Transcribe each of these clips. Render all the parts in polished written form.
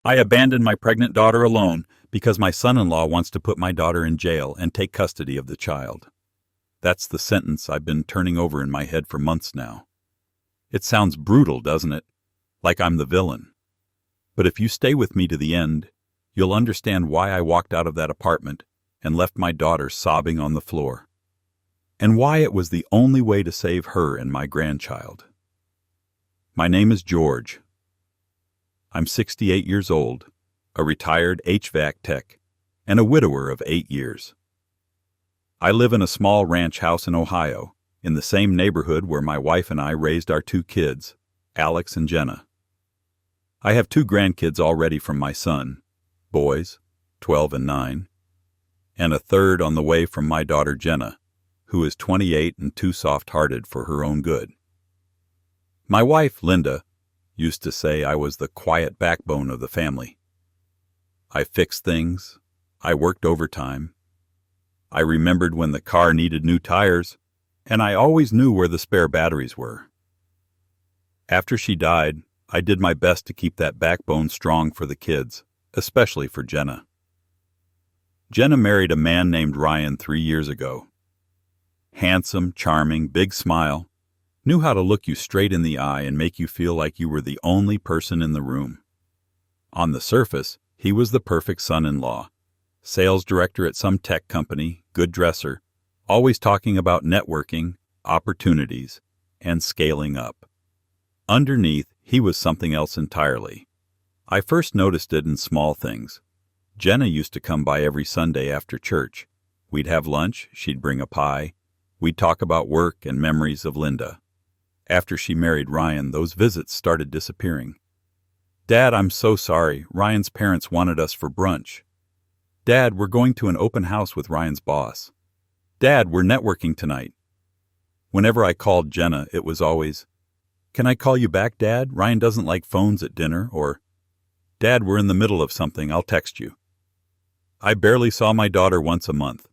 I abandoned my pregnant daughter alone because my son-in-law wants to put my daughter in jail and take custody of the child. That's the sentence I've been turning over in my head for months now. It sounds brutal, doesn't it? Like I'm the villain. But if you stay with me to the end, you'll understand why I walked out of that apartment and left my daughter sobbing on the floor. And why it was the only way to save her and my grandchild. My name is George. I'm 68 years old, a retired HVAC tech, and a widower of 8 years. I live in a small ranch house in Ohio, in the same neighborhood where my wife and I raised our 2 kids, Alex and Jenna. I have 2 grandkids already from my son, boys, 12 and 9, and a third on the way from my daughter Jenna, who is 28 and too soft-hearted for her own good. My wife, Linda, used to say I was the quiet backbone of the family. I fixed things. I worked overtime. I remembered when the car needed new tires, and I always knew where the spare batteries were. After she died, I did my best to keep that backbone strong for the kids, especially for Jenna. Jenna married a man named Ryan 3 years ago. Handsome, charming, big smile, knew how to look you straight in the eye and make you feel like you were the only person in the room. On the surface, he was the perfect son-in-law, sales director at some tech company, good dresser, always talking about networking, opportunities, and scaling up. Underneath, he was something else entirely. I first noticed it in small things. Jenna used to come by every Sunday after church. We'd have lunch, she'd bring a pie. We'd talk about work and memories of Linda. After she married Ryan, those visits started disappearing. Dad, I'm so sorry. Ryan's parents wanted us for brunch. Dad, we're going to an open house with Ryan's boss. Dad, we're networking tonight. Whenever I called Jenna, it was always, "Can I call you back, Dad? Ryan doesn't like phones at dinner," or, "Dad, we're in the middle of something. I'll text you." I barely saw my daughter once a month.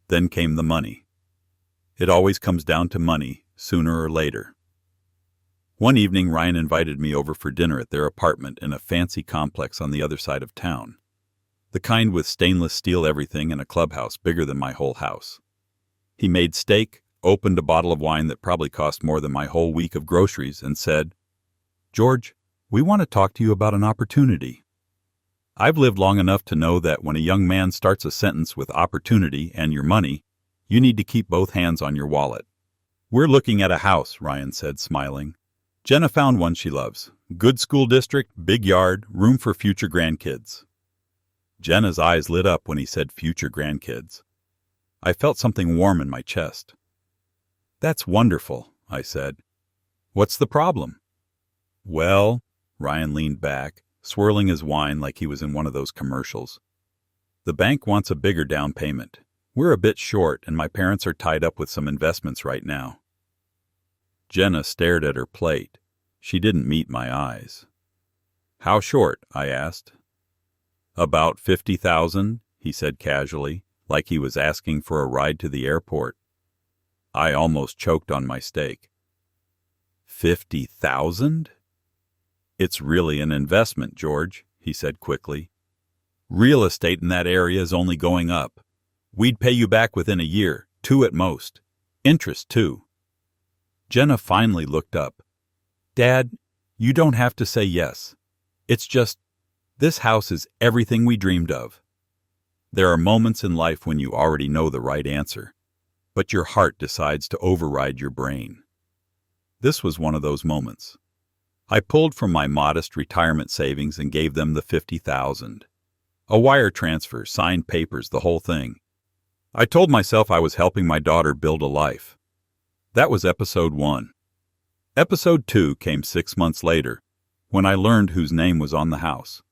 Then came the money. It always comes down to money, sooner or later. One evening, Ryan invited me over for dinner at their apartment in a fancy complex on the other side of town. The kind with stainless steel everything and a clubhouse bigger than my whole house. He made steak, opened a bottle of wine that probably cost more than my whole week of groceries, and said, "George, we want to talk to you about an opportunity." I've lived long enough to know that when a young man starts a sentence with opportunity and your money, you need to keep both hands on your wallet. "We're looking at a house," Ryan said, smiling. "Jenna found one she loves. Good school district, big yard, room for future grandkids." Jenna's eyes lit up when he said future grandkids. I felt something warm in my chest. "That's wonderful," I said. "What's the problem?" "Well," Ryan leaned back, swirling his wine like he was in one of those commercials. "The bank wants a bigger down payment. We're a bit short, and my parents are tied up with some investments right now." Jenna stared at her plate. She didn't meet my eyes. "How short?" I asked. "About 50,000, he said casually, like he was asking for a ride to the airport. I almost choked on my steak. 50,000? "It's really an investment, George," he said quickly. "Real estate in that area is only going up. We'd pay you back within a year, 2 at most. Interest, too." Jenna finally looked up. "Dad, you don't have to say yes. It's just, this house is everything we dreamed of." There are moments in life when you already know the right answer, but your heart decides to override your brain. This was one of those moments. I pulled from my modest retirement savings and gave them the 50,000. A wire transfer, signed papers, the whole thing. I told myself I was helping my daughter build a life. That was episode 1. Episode 2 came 6 months later, when I learned whose name was on the house.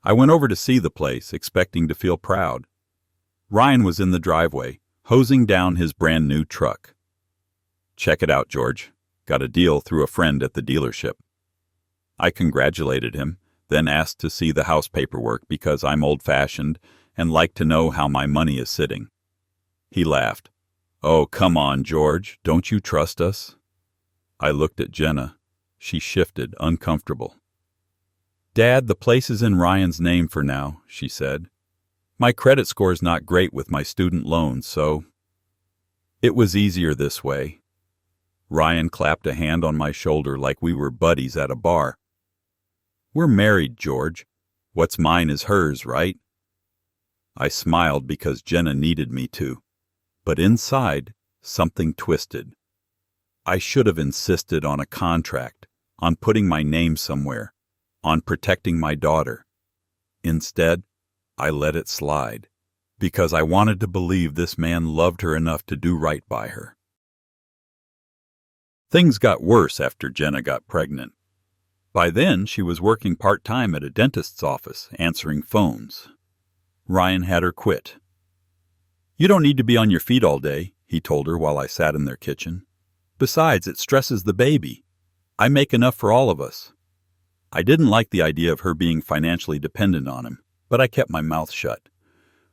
I went over to see the place, expecting to feel proud. Ryan was in the driveway, hosing down his brand new truck. "Check it out, George. Got a deal through a friend at the dealership." I congratulated him, then asked to see the house paperwork because I'm old-fashioned and like to know how my money is sitting. He laughed. "Oh, come on, George. Don't you trust us?" I looked at Jenna. She shifted, uncomfortable. Dad, the place is in Ryan's name for now, she said. My credit score's not great with my student loans, so it was easier this way. Ryan clapped a hand on my shoulder like we were buddies at a bar. We're married, George. What's mine is hers, right? I smiled because Jenna needed me to. But inside, something twisted. I should have insisted on a contract, on putting my name somewhere, on protecting my daughter. Instead, I let it slide, because I wanted to believe this man loved her enough to do right by her. Things got worse after Jenna got pregnant. By then, she was working part-time at a dentist's office, answering phones. Ryan had her quit. You don't need to be on your feet all day, he told her while I sat in their kitchen. Besides, it stresses the baby. I make enough for all of us. I didn't like the idea of her being financially dependent on him, but I kept my mouth shut.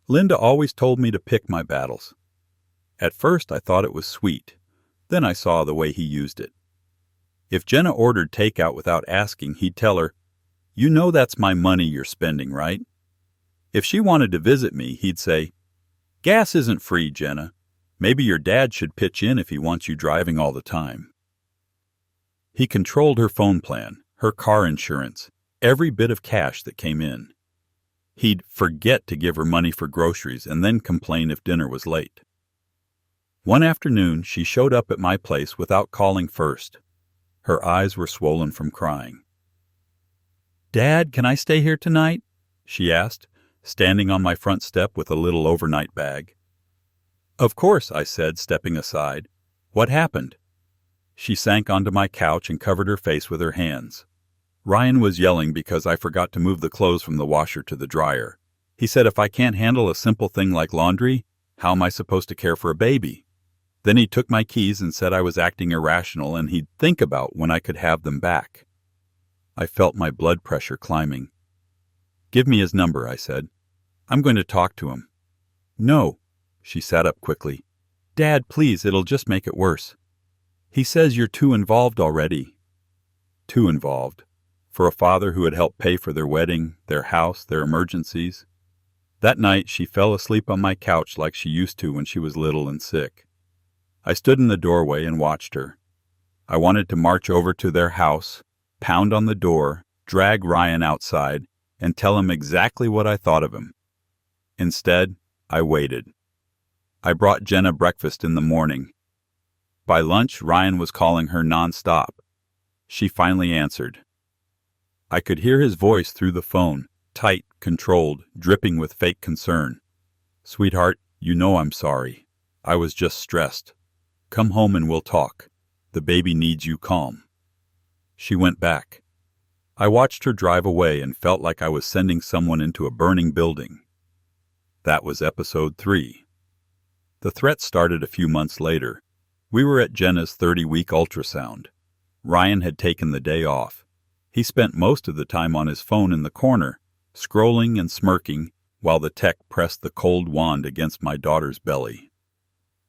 Linda always told me to pick my battles. At first, I thought it was sweet. Then I saw the way he used it. If Jenna ordered takeout without asking, he'd tell her, "You know that's my money you're spending, right?" If she wanted to visit me, he'd say, "Gas isn't free, Jenna. Maybe your dad should pitch in if he wants you driving all the time." He controlled her phone plan, her car insurance, every bit of cash that came in. He'd forget to give her money for groceries and then complain if dinner was late. One afternoon, she showed up at my place without calling first. Her eyes were swollen from crying. "Dad, can I stay here tonight?" she asked, standing on my front step with a little overnight bag. "Of course," I said, stepping aside. "What happened?" She sank onto my couch and covered her face with her hands. Ryan was yelling because I forgot to move the clothes from the washer to the dryer. He said if I can't handle a simple thing like laundry, how am I supposed to care for a baby? Then he took my keys and said I was acting irrational and he'd think about when I could have them back. I felt my blood pressure climbing. "Give me his number," I said. "I'm going to talk to him." "No." She sat up quickly. "Dad, please, it'll just make it worse. He says you're too involved already." Too involved. For a father who had helped pay for their wedding, their house, their emergencies. That night, she fell asleep on my couch like she used to when she was little and sick. I stood in the doorway and watched her. I wanted to march over to their house, pound on the door, drag Ryan outside, and tell him exactly what I thought of him. Instead, I waited. I brought Jenna breakfast in the morning. By lunch, Ryan was calling her nonstop. She finally answered. I could hear his voice through the phone, tight, controlled, dripping with fake concern. "Sweetheart, you know I'm sorry. I was just stressed. Come home and we'll talk. The baby needs you calm." She went back. I watched her drive away and felt like I was sending someone into a burning building. That was episode 3. The threat started a few months later. We were at Jenna's 30-week ultrasound. Ryan had taken the day off. He spent most of the time on his phone in the corner, scrolling and smirking, while the tech pressed the cold wand against my daughter's belly.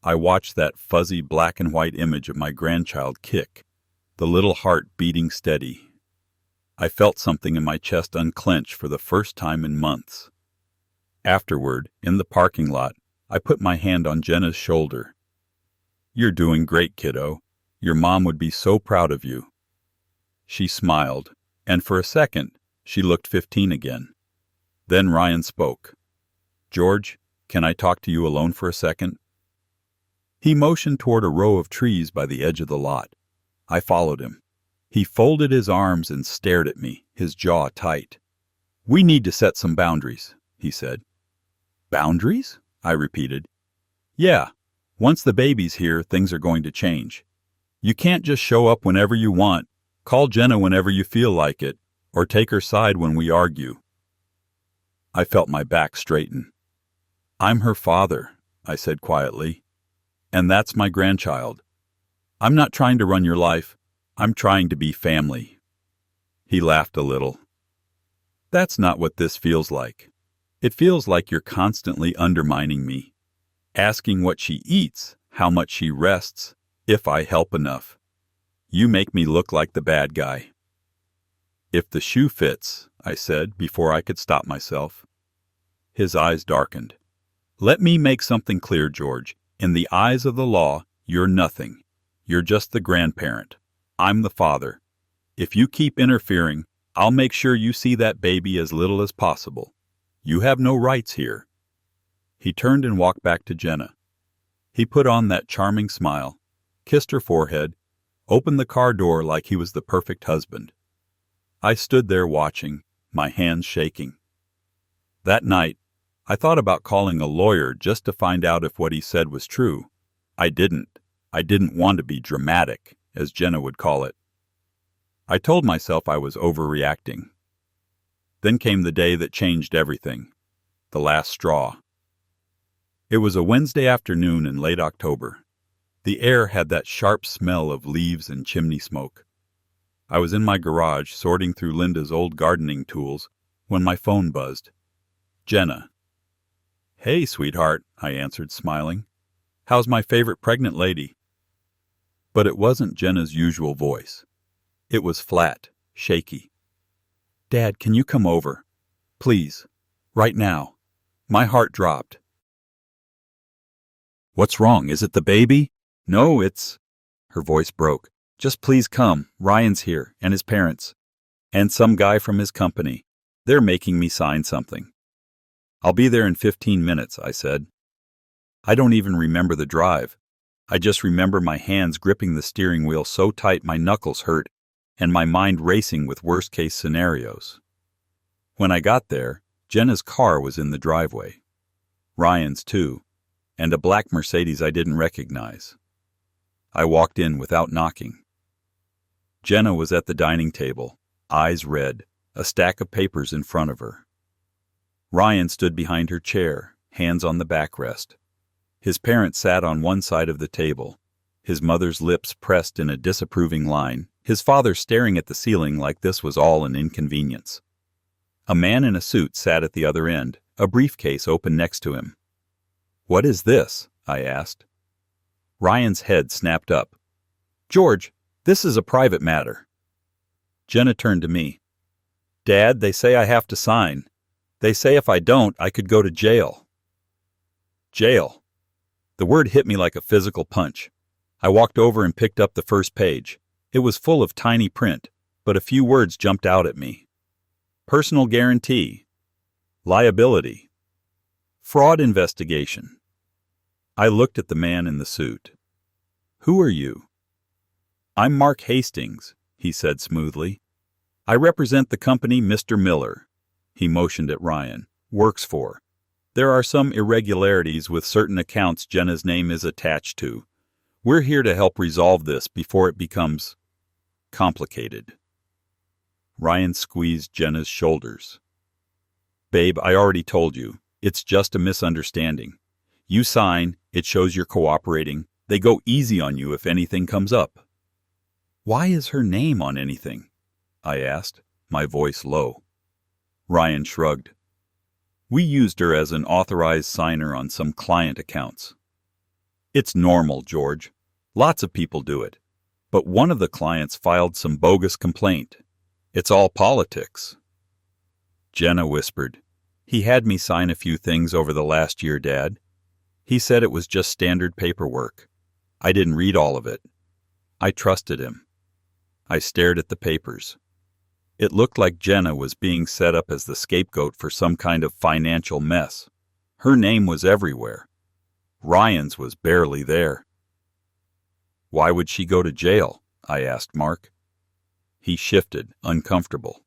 I watched that fuzzy black and white image of my grandchild kick, the little heart beating steady. I felt something in my chest unclench for the first time in months. Afterward, in the parking lot, I put my hand on Jenna's shoulder. "You're doing great, kiddo. Your mom would be so proud of you." She smiled, and for a second, she looked 15 again. Then Ryan spoke. "George, can I talk to you alone for a second?" He motioned toward a row of trees by the edge of the lot. I followed him. He folded his arms and stared at me, his jaw tight. "We need to set some boundaries," he said. "Boundaries?" I repeated. "Yeah. Once the baby's here, things are going to change. You can't just show up whenever you want, call Jenna whenever you feel like it, or take her side when we argue." I felt my back straighten. "I'm her father," I said quietly. "And that's my grandchild. I'm not trying to run your life. I'm trying to be family." He laughed a little. "That's not what this feels like. It feels like you're constantly undermining me, asking what she eats, how much she rests, if I help enough. You make me look like the bad guy." If the shoe fits, I said before I could stop myself. His eyes darkened. Let me make something clear, George. In the eyes of the law, you're nothing. You're just the grandparent. I'm the father. If you keep interfering, I'll make sure you see that baby as little as possible. You have no rights here. He turned and walked back to Jenna. He put on that charming smile, kissed her forehead, opened the car door like he was the perfect husband. I stood there watching, my hands shaking. That night, I thought about calling a lawyer just to find out if what he said was true. I didn't. I didn't want to be dramatic, as Jenna would call it. I told myself I was overreacting. Then came the day that changed everything, the last straw. It was a Wednesday afternoon in late October. The air had that sharp smell of leaves and chimney smoke. I was in my garage sorting through Linda's old gardening tools when my phone buzzed. Jenna. Hey, sweetheart, I answered, smiling. How's my favorite pregnant lady? But it wasn't Jenna's usual voice. It was flat, shaky. Dad, can you come over? Please. Right now. My heart dropped. What's wrong? Is it the baby? No, it's... Her voice broke. Just please come. Ryan's here, and his parents. And some guy from his company. They're making me sign something. I'll be there in 15 minutes, I said. I don't even remember the drive. I just remember my hands gripping the steering wheel so tight my knuckles hurt, and my mind racing with worst-case scenarios. When I got there, Jenna's car was in the driveway. Ryan's too, and a black Mercedes I didn't recognize. I walked in without knocking. Jenna was at the dining table, eyes red, a stack of papers in front of her. Ryan stood behind her chair, hands on the backrest. His parents sat on one side of the table, his mother's lips pressed in a disapproving line, his father staring at the ceiling like this was all an inconvenience. A man in a suit sat at the other end, a briefcase open next to him. What is this? I asked. Ryan's head snapped up. George, this is a private matter. Jenna turned to me. Dad, they say I have to sign. They say if I don't, I could go to jail. Jail. The word hit me like a physical punch. I walked over and picked up the first page. It was full of tiny print, but a few words jumped out at me. Personal guarantee. Liability. Fraud investigation. I looked at the man in the suit. Who are you? I'm Mark Hastings, he said smoothly. I represent the company Mr. Miller, he motioned at Ryan, works for. There are some irregularities with certain accounts Jenna's name is attached to. We're here to help resolve this before it becomes complicated. Ryan squeezed Jenna's shoulders. Babe, I already told you. It's just a misunderstanding. You sign, it shows you're cooperating. They go easy on you if anything comes up. Why is her name on anything? I asked, my voice low. Ryan shrugged. We used her as an authorized signer on some client accounts. It's normal, George. Lots of people do it. But one of the clients filed some bogus complaint. It's all politics. Jenna whispered. He had me sign a few things over the last year, Dad. He said it was just standard paperwork. I didn't read all of it. I trusted him. I stared at the papers. It looked like Jenna was being set up as the scapegoat for some kind of financial mess. Her name was everywhere. Ryan's was barely there. Why would she go to jail? I asked Mark. He shifted, uncomfortable.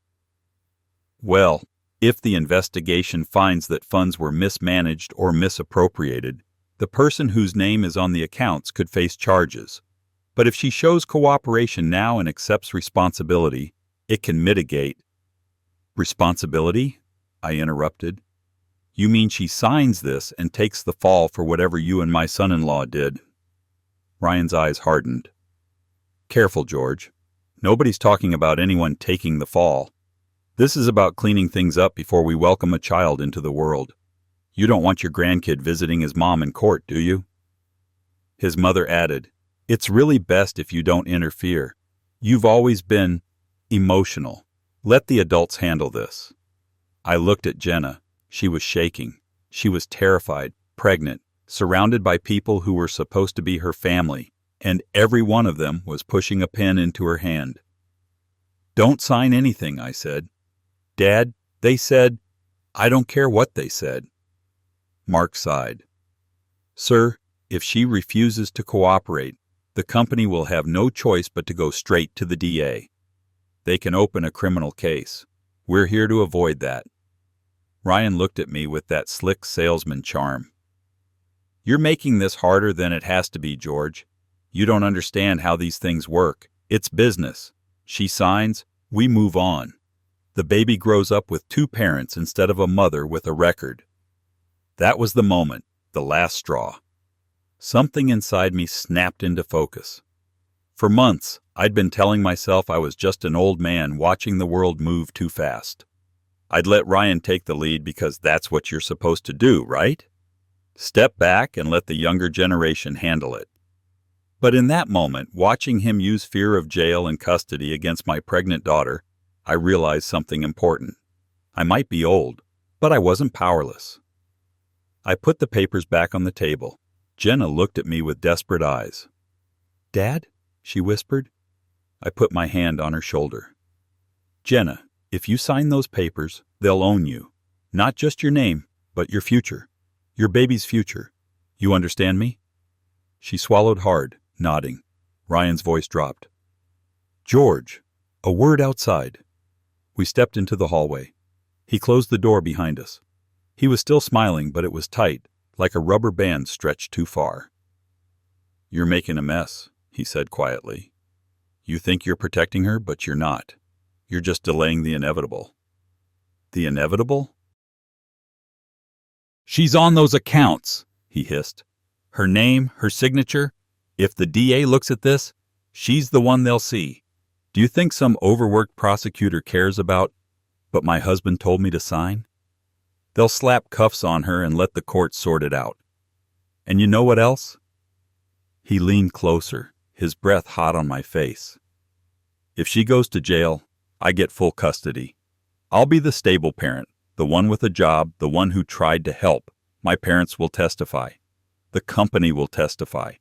Well, if the investigation finds that funds were mismanaged or misappropriated, the person whose name is on the accounts could face charges. But if she shows cooperation now and accepts responsibility, it can mitigate. Responsibility? I interrupted. You mean she signs this and takes the fall for whatever you and my son-in-law did? Ryan's eyes hardened. Careful, George. Nobody's talking about anyone taking the fall. This is about cleaning things up before we welcome a child into the world. You don't want your grandkid visiting his mom in court, do you? His mother added, It's really best if you don't interfere. You've always been emotional. Let the adults handle this. I looked at Jenna. She was shaking. She was terrified, pregnant, surrounded by people who were supposed to be her family, and every one of them was pushing a pen into her hand. "Don't sign anything," I said. "Dad, they said—" "I don't care what they said." Mark sighed. "Sir, if she refuses to cooperate, the company will have no choice but to go straight to the DA. They can open a criminal case. We're here to avoid that." Ryan looked at me with that slick salesman charm. "You're making this harder than it has to be, George. You don't understand how these things work. It's business. She signs, we move on. The baby grows up with two parents instead of a mother with a record." That was the moment, the last straw. Something inside me snapped into focus. For months, I'd been telling myself I was just an old man watching the world move too fast. I'd let Ryan take the lead because that's what you're supposed to do, right? Step back and let the younger generation handle it. But in that moment, watching him use fear of jail and custody against my pregnant daughter, I realized something important. I might be old, but I wasn't powerless. I put the papers back on the table. Jenna looked at me with desperate eyes. "Dad?" she whispered. I put my hand on her shoulder. "Jenna, if you sign those papers, they'll own you. Not just your name, but your future. Your baby's future. You understand me?" She swallowed hard, nodding. Ryan's voice dropped. "George, a word outside." We stepped into the hallway. He closed the door behind us. He was still smiling, but it was tight, like a rubber band stretched too far. "You're making a mess," he said quietly. "You think you're protecting her, but you're not. You're just delaying the inevitable." "The inevitable?" "She's on those accounts," he hissed. "Her name, her signature. If the DA looks at this, she's the one they'll see. Do you think some overworked prosecutor cares about, but my husband told me to sign? They'll slap cuffs on her and let the court sort it out. And you know what else?" He leaned closer, his breath hot on my face. "If she goes to jail, I get full custody. I'll be the stable parent, the one with a job, the one who tried to help. My parents will testify. The company will testify.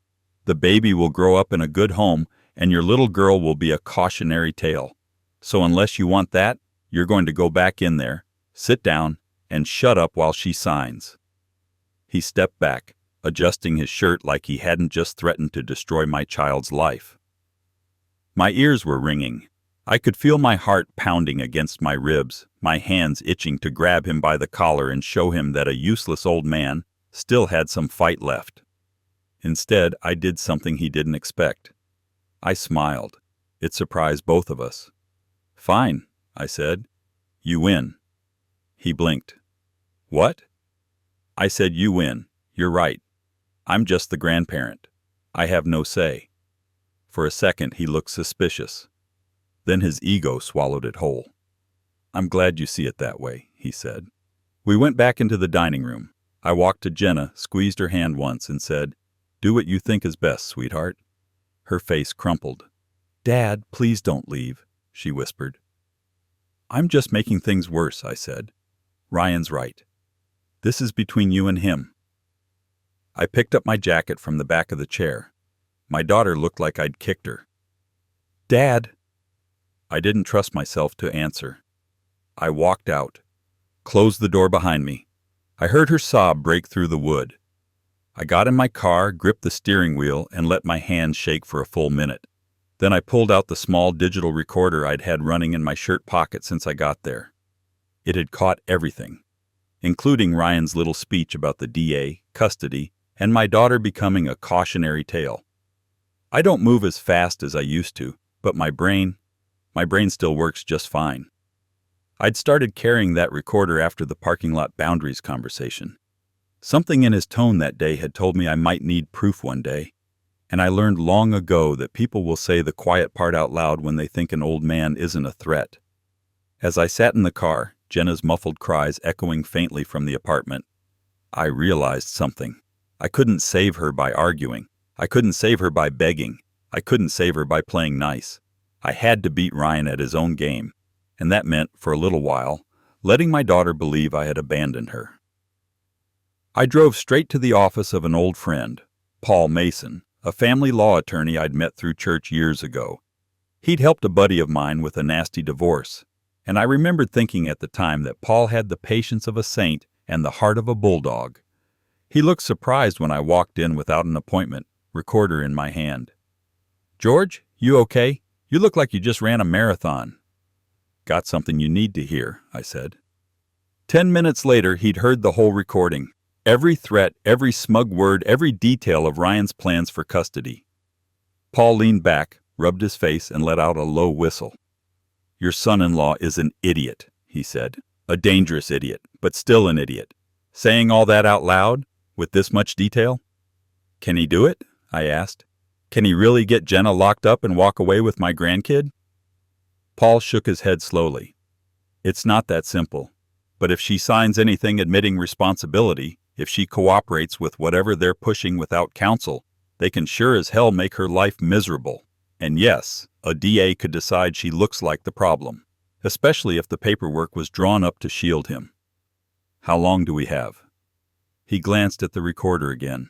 The baby will grow up in a good home, and your little girl will be a cautionary tale. So unless you want that, you're going to go back in there, sit down, and shut up while she signs." He stepped back, adjusting his shirt like he hadn't just threatened to destroy my child's life. My ears were ringing. I could feel my heart pounding against my ribs, my hands itching to grab him by the collar and show him that a useless old man still had some fight left. Instead, I did something he didn't expect. I smiled. It surprised both of us. "Fine," I said. "You win." He blinked. "What?" I said, "You win. You're right. I'm just the grandparent. I have no say." For a second, he looked suspicious. Then his ego swallowed it whole. "I'm glad you see it that way," he said. We went back into the dining room. I walked to Jenna, squeezed her hand once, and said, "Do what you think is best, sweetheart." Her face crumpled. "Dad, please don't leave," she whispered. "I'm just making things worse," I said. "Ryan's right. This is between you and him." I picked up my jacket from the back of the chair. My daughter looked like I'd kicked her. "Dad!" I didn't trust myself to answer. I walked out, closed the door behind me. I heard her sob break through the wood. I got in my car, gripped the steering wheel, and let my hands shake for a full minute. Then I pulled out the small digital recorder I'd had running in my shirt pocket since I got there. It had caught everything, including Ryan's little speech about the DA, custody, and my daughter becoming a cautionary tale. I don't move as fast as I used to, but my brain still works just fine. I'd started carrying that recorder after the parking lot boundaries conversation. Something in his tone that day had told me I might need proof one day, and I learned long ago that people will say the quiet part out loud when they think an old man isn't a threat. As I sat in the car, Jenna's muffled cries echoing faintly from the apartment, I realized something. I couldn't save her by arguing. I couldn't save her by begging. I couldn't save her by playing nice. I had to beat Ryan at his own game, and that meant, for a little while, letting my daughter believe I had abandoned her. I drove straight to the office of an old friend, Paul Mason, a family law attorney I'd met through church years ago. He'd helped a buddy of mine with a nasty divorce, and I remembered thinking at the time that Paul had the patience of a saint and the heart of a bulldog. He looked surprised when I walked in without an appointment, recorder in my hand. "George, you okay? You look like you just ran a marathon." "Got something you need to hear," I said. 10 minutes later, he'd heard the whole recording. Every threat, every smug word, every detail of Ryan's plans for custody. Paul leaned back, rubbed his face, and let out a low whistle. "Your son-in-law is an idiot," he said. "A dangerous idiot, but still an idiot. Saying all that out loud, with this much detail?" "Can he do it?" I asked. "Can he really get Jenna locked up and walk away with my grandkid?" Paul shook his head slowly. "It's not that simple. But if she signs anything admitting responsibility, if she cooperates with whatever they're pushing without counsel, they can sure as hell make her life miserable. And yes, a DA could decide she looks like the problem, especially if the paperwork was drawn up to shield him." "How long do we have?" He glanced at the recorder again.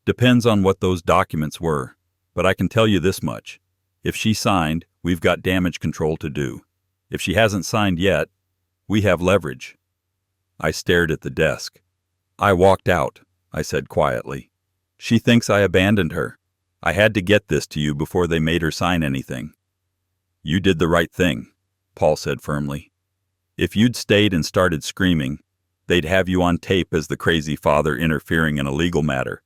"Depends on what those documents were, but I can tell you this much. If she signed, we've got damage control to do. If she hasn't signed yet, we have leverage." I stared at the desk. "I walked out," I said quietly. "She thinks I abandoned her. I had to get this to you before they made her sign anything." "You did the right thing," Paul said firmly. "If you'd stayed and started screaming, they'd have you on tape as the crazy father interfering in a legal matter.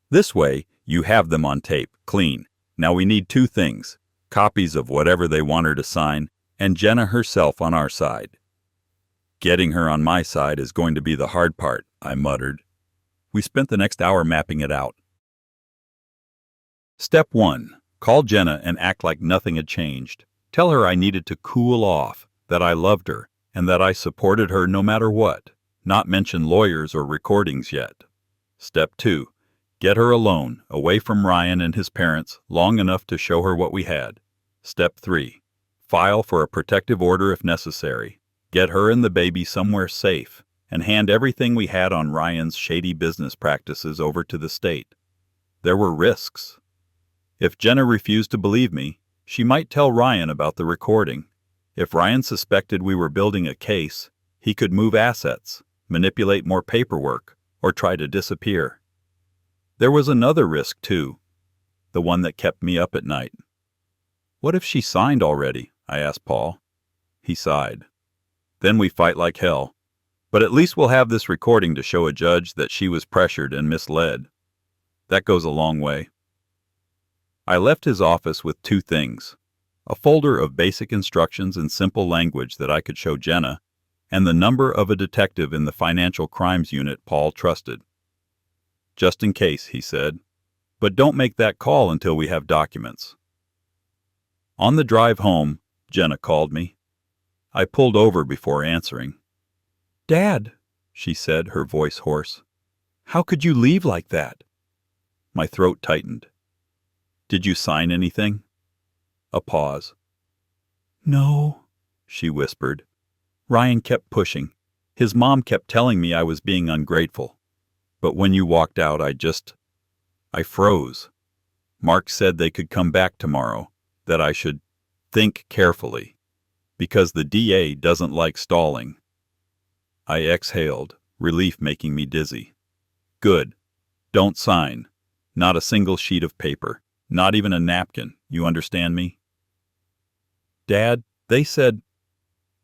This way, you have them on tape, clean. Now we need two things: copies of whatever they want her to sign, and Jenna herself on our side." "Getting her on my side is going to be the hard part," I muttered. We spent the next hour mapping it out. Step 1. Call Jenna and act like nothing had changed. Tell her I needed to cool off, that I loved her, and that I supported her no matter what. Not mention lawyers or recordings yet. Step 2. Get her alone, away from Ryan and his parents, long enough to show her what we had. Step 3. File for a protective order if necessary. Get her and the baby somewhere safe, and hand everything we had on Ryan's shady business practices over to the state. There were risks. If Jenna refused to believe me, she might tell Ryan about the recording. If Ryan suspected we were building a case, he could move assets, manipulate more paperwork, or try to disappear. There was another risk, too, the one that kept me up at night. "What if she signed already?" I asked Paul. He sighed. "Then we fight like hell. But at least we'll have this recording to show a judge that she was pressured and misled. That goes a long way." I left his office with two things: a folder of basic instructions in simple language that I could show Jenna, and the number of a detective in the financial crimes unit Paul trusted. "Just in case," he said. "But don't make that call until we have documents." On the drive home, Jenna called me. I pulled over before answering. "Dad," she said, her voice hoarse. "How could you leave like that?" My throat tightened. "Did you sign anything?" A pause. "No," she whispered. "Ryan kept pushing. His mom kept telling me I was being ungrateful. But when you walked out, I froze. Mark said they could come back tomorrow, that I should think carefully, because the DA doesn't like stalling." I exhaled, relief making me dizzy. "Good. Don't sign. Not a single sheet of paper. Not even a napkin. You understand me?" "Dad, they said—"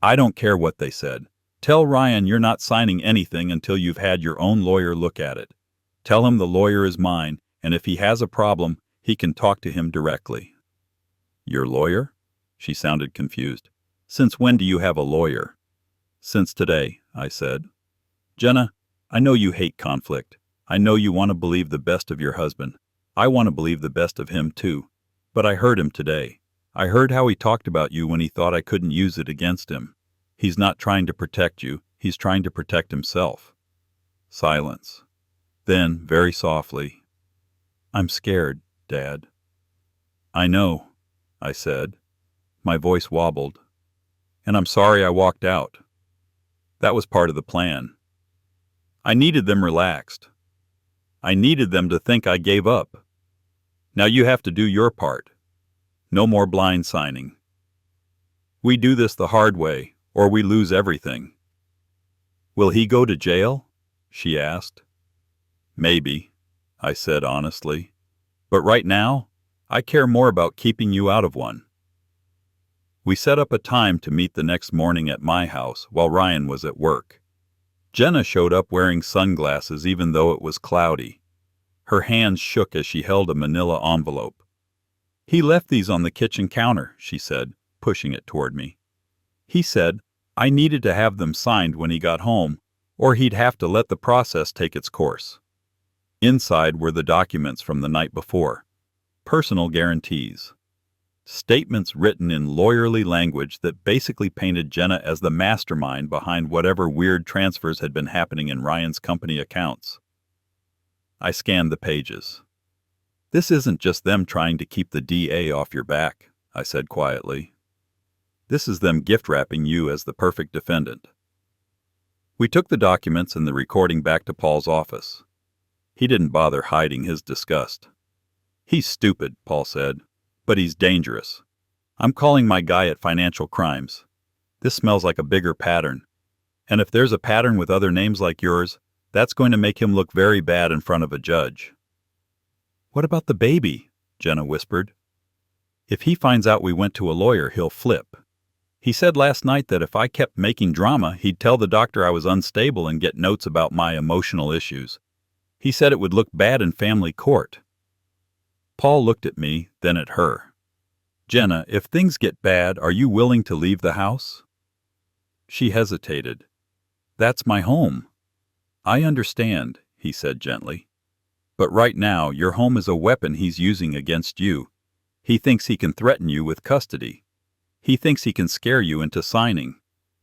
"I don't care what they said. Tell Ryan you're not signing anything until you've had your own lawyer look at it. Tell him the lawyer is mine, and if he has a problem, he can talk to him directly." "Your lawyer?" She sounded confused. "Since when do you have a lawyer?" "Since today," I said. "Jenna, I know you hate conflict. I know you want to believe the best of your husband. I want to believe the best of him, too. But I heard him today. I heard how he talked about you when he thought I couldn't use it against him. He's not trying to protect you. He's trying to protect himself." Silence. Then, very softly, "I'm scared, Dad." "I know," I said. My voice wobbled. and I'm sorry I walked out. That was part of the plan. I needed them relaxed. I needed them to think I gave up. Now you have to do your part. No more blind signing. We do this the hard way, or we lose everything. Will he go to jail? She asked. Maybe, I said honestly. But right now, I care more about keeping you out of one. We set up a time to meet the next morning at my house while Ryan was at work. Jenna showed up wearing sunglasses even though it was cloudy. Her hands shook as she held a manila envelope. He left these on the kitchen counter, she said, pushing it toward me. He said I needed to have them signed when he got home, or he'd have to let the process take its course. Inside were the documents from the night before. Personal guarantees. Statements written in lawyerly language that basically painted Jenna as the mastermind behind whatever weird transfers had been happening in Ryan's company accounts. I scanned the pages. This isn't just them trying to keep the DA off your back, I said quietly. This is them gift-wrapping you as the perfect defendant. We took the documents and the recording back to Paul's office. He didn't bother hiding his disgust. He's stupid, Paul said, but he's dangerous. I'm calling my guy at Financial Crimes. This smells like a bigger pattern. And if there's a pattern with other names like yours, that's going to make him look very bad in front of a judge. What about the baby? Jenna whispered. If he finds out we went to a lawyer, he'll flip. He said last night that if I kept making drama, he'd tell the doctor I was unstable and get notes about my emotional issues. He said it would look bad in family court. Paul looked at me, then at her. Jenna, if things get bad, are you willing to leave the house? She hesitated. That's my home. I understand, he said gently. But right now, your home is a weapon he's using against you. He thinks he can threaten you with custody. He thinks he can scare you into signing.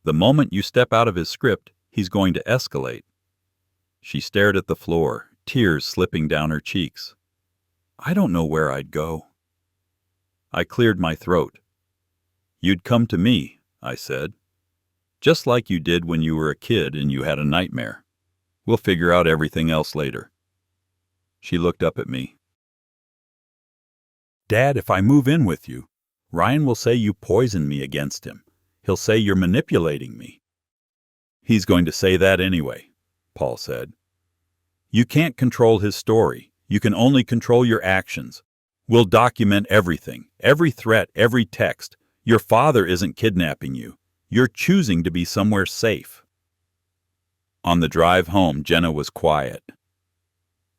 The moment you step out of his script, he's going to escalate. She stared at the floor, tears slipping down her cheeks. I don't know where I'd go. I cleared my throat. You'd come to me, I said. Just like you did when you were a kid and you had a nightmare. We'll figure out everything else later. She looked up at me. Dad, if I move in with you, Ryan will say you poisoned me against him. He'll say you're manipulating me. He's going to say that anyway, Paul said. You can't control his story. You can only control your actions. We'll document everything, every threat, every text. Your father isn't kidnapping you. You're choosing to be somewhere safe. On the drive home, Jenna was quiet.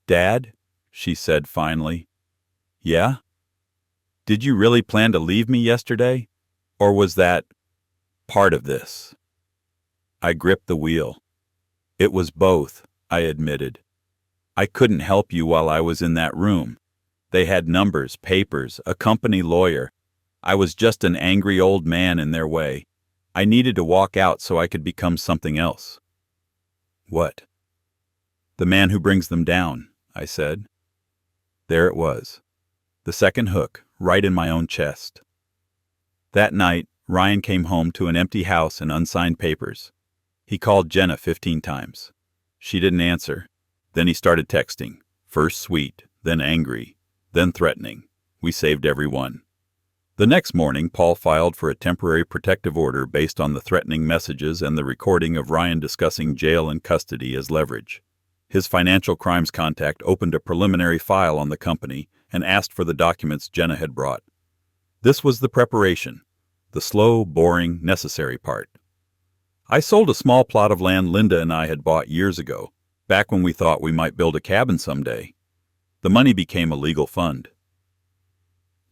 Dad, she said finally. Yeah? Did you really plan to leave me yesterday? Or was that part of this? I gripped the wheel. It was both, I admitted. I couldn't help you while I was in that room. They had numbers, papers, a company lawyer. I was just an angry old man in their way. I needed to walk out so I could become something else. What? The man who brings them down, I said. There it was. The second hook, right in my own chest. That night, Ryan came home to an empty house and unsigned papers. He called Jenna 15 times. She didn't answer. Then he started texting, first sweet, then angry, then threatening. We saved every one. The next morning, Paul filed for a temporary protective order based on the threatening messages and the recording of Ryan discussing jail and custody as leverage. His financial crimes contact opened a preliminary file on the company and asked for the documents Jenna had brought. This was the preparation, the slow, boring, necessary part. I sold a small plot of land Linda and I had bought years ago, back when we thought we might build a cabin someday. The money became a legal fund.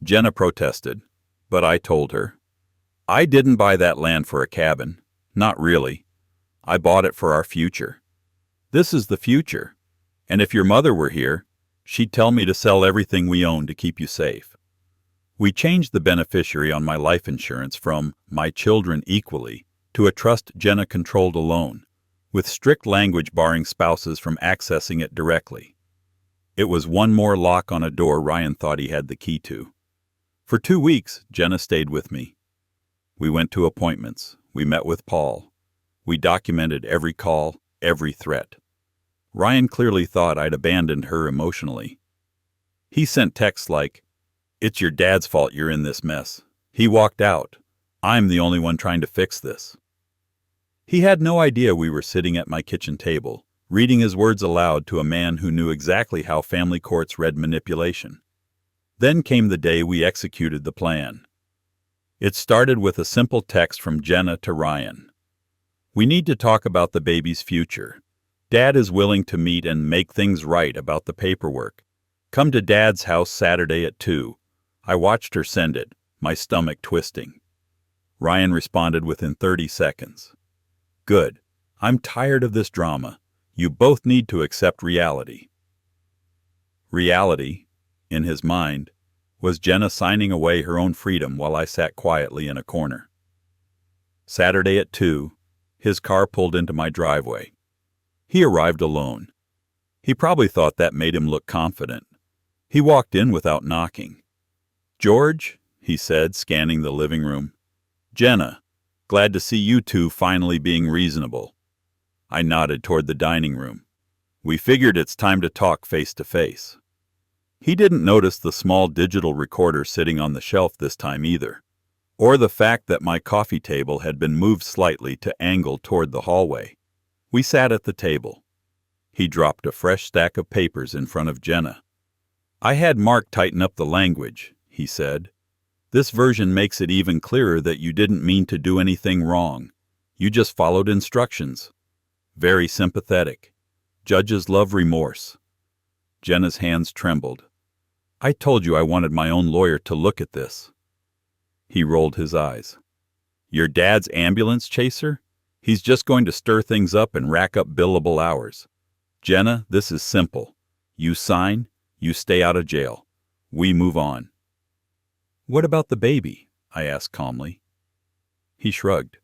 Jenna protested, but I told her, I didn't buy that land for a cabin. Not really. I bought it for our future. This is the future. And if your mother were here, she'd tell me to sell everything we own to keep you safe. We changed the beneficiary on my life insurance from my children equally to a trust Jenna controlled alone, with strict language barring spouses from accessing it directly. It was one more lock on a door Ryan thought he had the key to. For 2 weeks, Jenna stayed with me. We went to appointments. We met with Paul. We documented every call, every threat. Ryan clearly thought I'd abandoned her emotionally. He sent texts like, "It's your dad's fault you're in this mess. He walked out. I'm the only one trying to fix this." He had no idea we were sitting at my kitchen table, reading his words aloud to a man who knew exactly how family courts read manipulation. Then came the day we executed the plan. It started with a simple text from Jenna to Ryan. "We need to talk about the baby's future. Dad is willing to meet and make things right about the paperwork. Come to Dad's house Saturday at 2. I watched her send it, my stomach twisting." Ryan responded within 30 seconds. "Good. I'm tired of this drama. You both need to accept reality." Reality, in his mind, was Jenna signing away her own freedom while I sat quietly in a corner. Saturday at 2, his car pulled into my driveway. He arrived alone. He probably thought that made him look confident. He walked in without knocking. "George," he said, scanning the living room. "Jenna, glad to see you two finally being reasonable." I nodded toward the dining room. "We figured it's time to talk face to face." He didn't notice the small digital recorder sitting on the shelf this time either, or the fact that my coffee table had been moved slightly to angle toward the hallway. We sat at the table. He dropped a fresh stack of papers in front of Jenna. "I had Mark tighten up the language," he said. "This version makes it even clearer that you didn't mean to do anything wrong. You just followed instructions. Very sympathetic. Judges love remorse." Jenna's hands trembled. "I told you I wanted my own lawyer to look at this." He rolled his eyes. "Your dad's ambulance chaser? He's just going to stir things up and rack up billable hours. Jenna, this is simple. You sign, you stay out of jail. We move on." "What about the baby?" I asked calmly. He shrugged.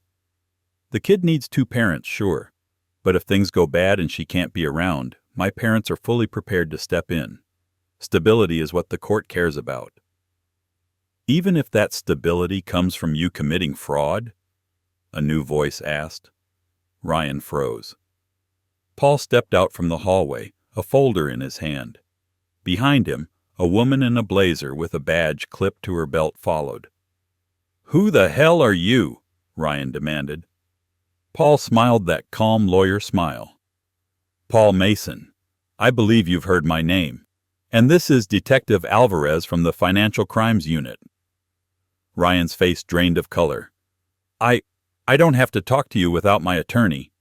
"The kid needs 2 parents, sure. But if things go bad and she can't be around, my parents are fully prepared to step in. Stability is what the court cares about." "Even if that stability comes from you committing fraud?" a new voice asked. Ryan froze. Paul stepped out from the hallway, a folder in his hand. Behind him, a woman in a blazer with a badge clipped to her belt followed. "Who the hell are you?" Ryan demanded. Paul smiled that calm lawyer smile. "Paul Mason. I believe you've heard my name. And this is Detective Alvarez from the Financial Crimes Unit." Ryan's face drained of color. I don't have to talk to you without my attorney."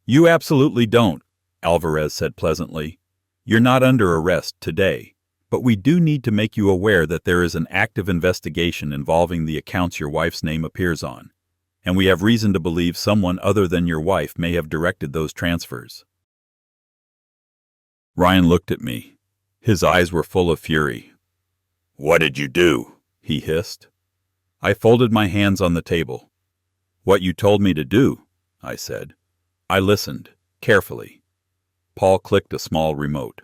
"You absolutely don't," Alvarez said pleasantly. "You're not under arrest today, but we do need to make you aware that there is an active investigation involving the accounts your wife's name appears on, and we have reason to believe someone other than your wife may have directed those transfers." Ryan looked at me. His eyes were full of fury. "What did you do?" he hissed. I folded my hands on the table. "What you told me to do," I said. I listened, carefully. Paul clicked a small remote.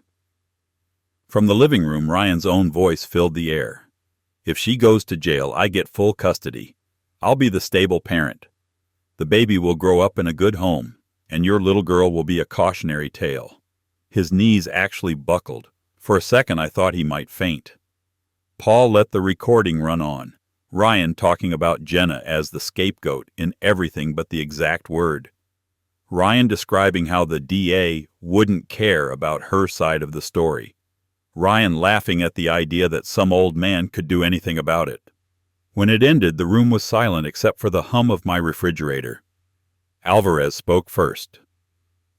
From the living room, Ryan's own voice filled the air. "If she goes to jail, I get full custody. I'll be the stable parent. The baby will grow up in a good home, and your little girl will be a cautionary tale." His knees actually buckled. For a second I thought he might faint. Paul let the recording run on, Ryan talking about Jenna as the scapegoat in everything but the exact word. Ryan describing how the DA wouldn't care about her side of the story. Ryan laughing at the idea that some old man could do anything about it. When it ended, the room was silent except for the hum of my refrigerator. Alvarez spoke first.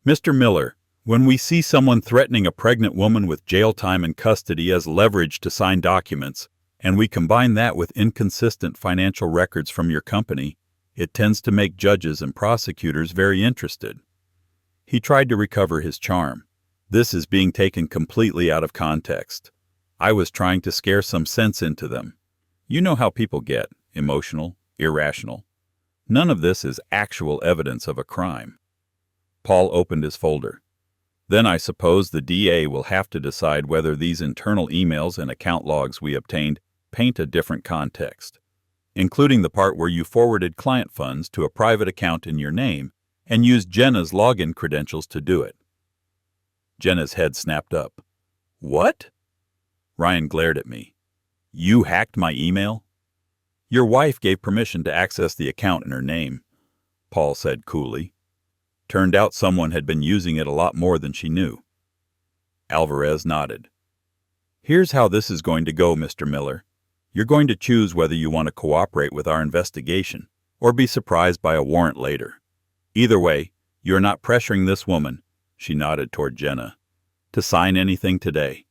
"Mr. Miller, when we see someone threatening a pregnant woman with jail time and custody as leverage to sign documents, and we combine that with inconsistent financial records from your company, it tends to make judges and prosecutors very interested." He tried to recover his charm. "This is being taken completely out of context. I was trying to scare some sense into them. You know how people get, emotional, irrational. None of this is actual evidence of a crime." Paul opened his folder. "Then I suppose the DA will have to decide whether these internal emails and account logs we obtained paint a different context. including the part where you forwarded client funds to a private account in your name and used Jenna's login credentials to do it. Jenna's head snapped up. What? Ryan glared at me. You hacked my email? Your wife gave permission to access the account in her name, Paul said coolly. Turned out someone had been using it a lot more than she knew. Alvarez nodded. Here's how this is going to go, Mr. Miller. You're going to choose whether you want to cooperate with our investigation or be surprised by a warrant later. Either way, you're not pressuring this woman, she nodded toward Jenna, to sign anything today.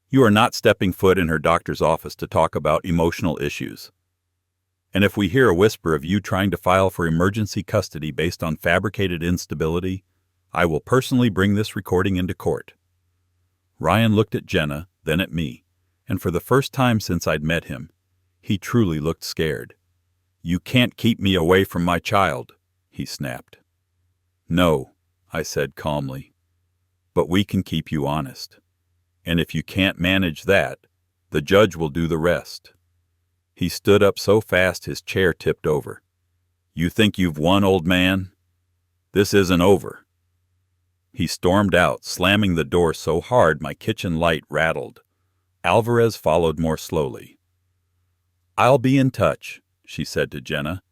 You are not stepping foot in her doctor's office to talk about emotional issues. And if we hear a whisper of you trying to file for emergency custody based on fabricated instability, I will personally bring this recording into court. Ryan looked at Jenna, then at me, and for the first time since I'd met him, he truly looked scared. You can't keep me away from my child, he snapped. No, I said calmly, but we can keep you honest. And if you can't manage that, the judge will do the rest. He stood up so fast his chair tipped over. You think you've won, old man? This isn't over. He stormed out, slamming the door so hard my kitchen light rattled. Alvarez followed more slowly. I'll be in touch, she said to Jenna.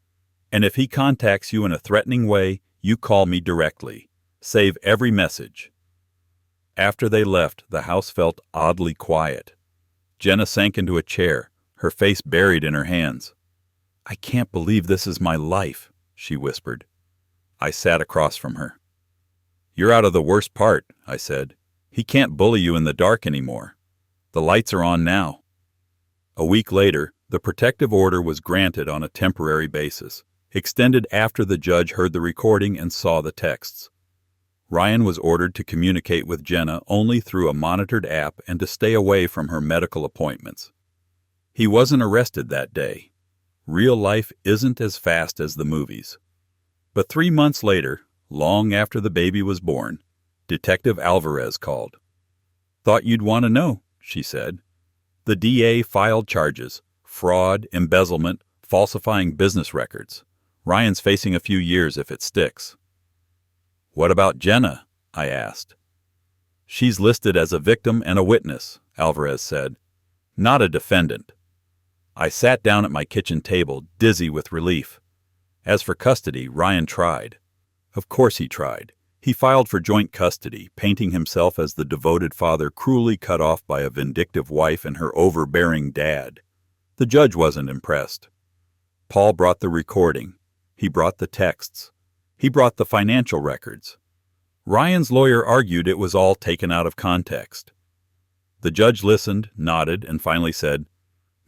And if he contacts you in a threatening way, you call me directly. Save every message. After they left, the house felt oddly quiet. Jenna sank into a chair, her face buried in her hands. I can't believe this is my life, she whispered. I sat across from her. You're out of the worst part, I said. He can't bully you in the dark anymore. The lights are on now. A week later, the protective order was granted on a temporary basis, extended after the judge heard the recording and saw the texts. Ryan was ordered to communicate with Jenna only through a monitored app and to stay away from her medical appointments. He wasn't arrested that day. Real life isn't as fast as the movies. But 3 months later, long after the baby was born, Detective Alvarez called. Thought you'd want to know, she said. The DA filed charges, fraud, embezzlement, falsifying business records. Ryan's facing a few years if it sticks. What about Jenna? I asked. She's listed as a victim and a witness, Alvarez said, not a defendant. I sat down at my kitchen table, dizzy with relief. As for custody, Ryan tried. Of course he tried. He filed for joint custody, painting himself as the devoted father cruelly cut off by a vindictive wife and her overbearing dad. The judge wasn't impressed. Paul brought the recording. He brought the texts. He brought the financial records. Ryan's lawyer argued it was all taken out of context. The judge listened, nodded, and finally said,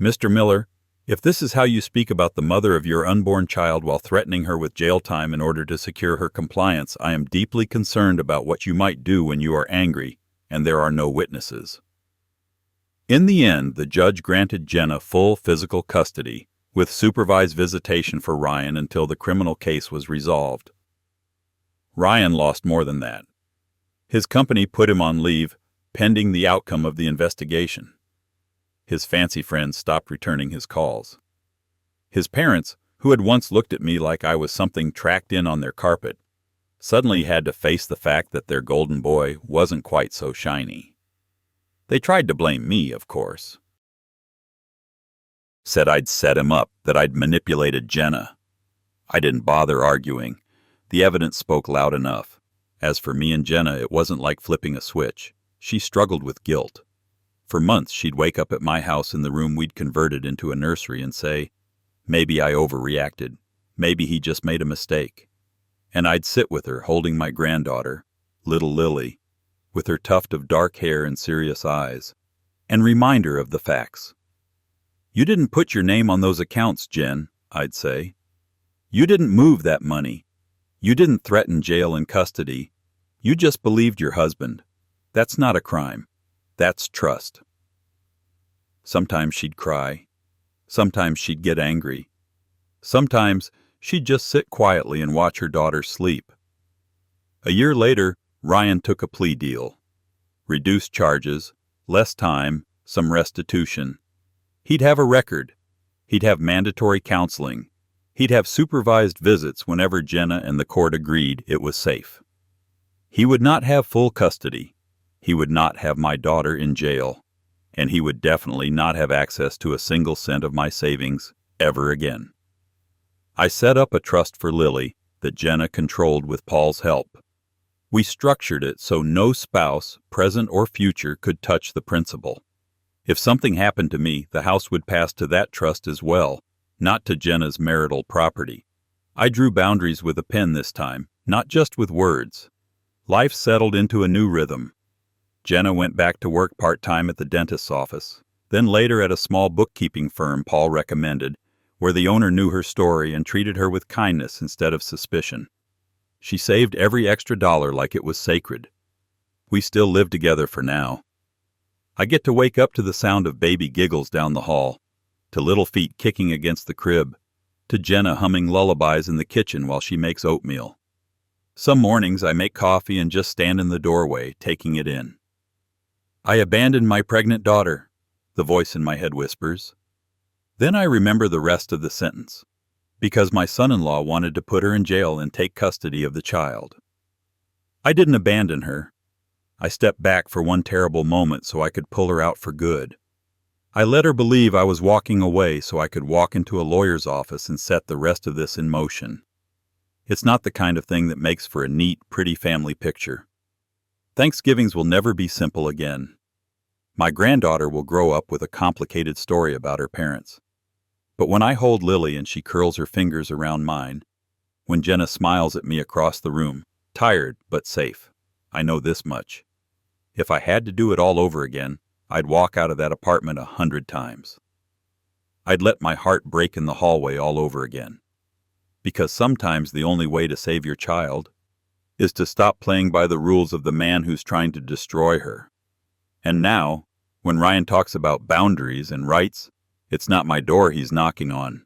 Mr. Miller, if this is how you speak about the mother of your unborn child while threatening her with jail time in order to secure her compliance, I am deeply concerned about what you might do when you are angry and there are no witnesses. In the end, the judge granted Jenna full physical custody, with supervised visitation for Ryan until the criminal case was resolved. Ryan lost more than that. His company put him on leave, pending the outcome of the investigation. His fancy friends stopped returning his calls. His parents, who had once looked at me like I was something tracked in on their carpet, suddenly had to face the fact that their golden boy wasn't quite so shiny. They tried to blame me, of course. Said I'd set him up, that I'd manipulated Jenna. I didn't bother arguing. The evidence spoke loud enough. As for me and Jenna, it wasn't like flipping a switch. She struggled with guilt. For months, she'd wake up at my house in the room we'd converted into a nursery and say, maybe I overreacted. Maybe he just made a mistake. And I'd sit with her, holding my granddaughter, little Lily, with her tuft of dark hair and serious eyes, and remind her of the facts. You didn't put your name on those accounts, Jen, I'd say. You didn't move that money. You didn't threaten jail and custody. You just believed your husband. That's not a crime. That's trust. Sometimes she'd cry. Sometimes she'd get angry. Sometimes she'd just sit quietly and watch her daughter sleep. A year later, Ryan took a plea deal. Reduced charges, less time, some restitution. He'd have a record. He'd have mandatory counseling. He'd have supervised visits whenever Jenna and the court agreed it was safe. He would not have full custody. He would not have my daughter in jail. And he would definitely not have access to a single cent of my savings ever again. I set up a trust for Lily that Jenna controlled with Paul's help. We structured it so no spouse, present or future, could touch the principal. If something happened to me, the house would pass to that trust as well, not to Jenna's marital property. I drew boundaries with a pen this time, not just with words. Life settled into a new rhythm. Jenna went back to work part-time at the dentist's office, then later at a small bookkeeping firm Paul recommended, where the owner knew her story and treated her with kindness instead of suspicion. She saved every extra dollar like it was sacred. We still live together for now. I get to wake up to the sound of baby giggles down the hall, to little feet kicking against the crib, to Jenna humming lullabies in the kitchen while she makes oatmeal. Some mornings I make coffee and just stand in the doorway, taking it in. I abandoned my pregnant daughter, the voice in my head whispers. Then I remember the rest of the sentence, because my son-in-law wanted to put her in jail and take custody of the child. I didn't abandon her. I stepped back for one terrible moment so I could pull her out for good. I let her believe I was walking away so I could walk into a lawyer's office and set the rest of this in motion. It's not the kind of thing that makes for a neat, pretty family picture. Thanksgivings will never be simple again. My granddaughter will grow up with a complicated story about her parents. But when I hold Lily and she curls her fingers around mine, when Jenna smiles at me across the room, tired but safe, I know this much. If I had to do it all over again, I'd walk out of that apartment 100 times. I'd let my heart break in the hallway all over again. Because sometimes the only way to save your child is to stop playing by the rules of the man who's trying to destroy her. And now, when Ryan talks about boundaries and rights, it's not my door he's knocking on.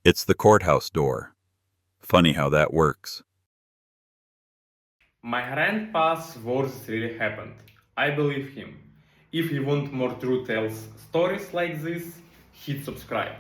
It's the courthouse door. Funny how that works. My grandpa's words really happened. I believe him. If you want more true tales stories like this, hit subscribe.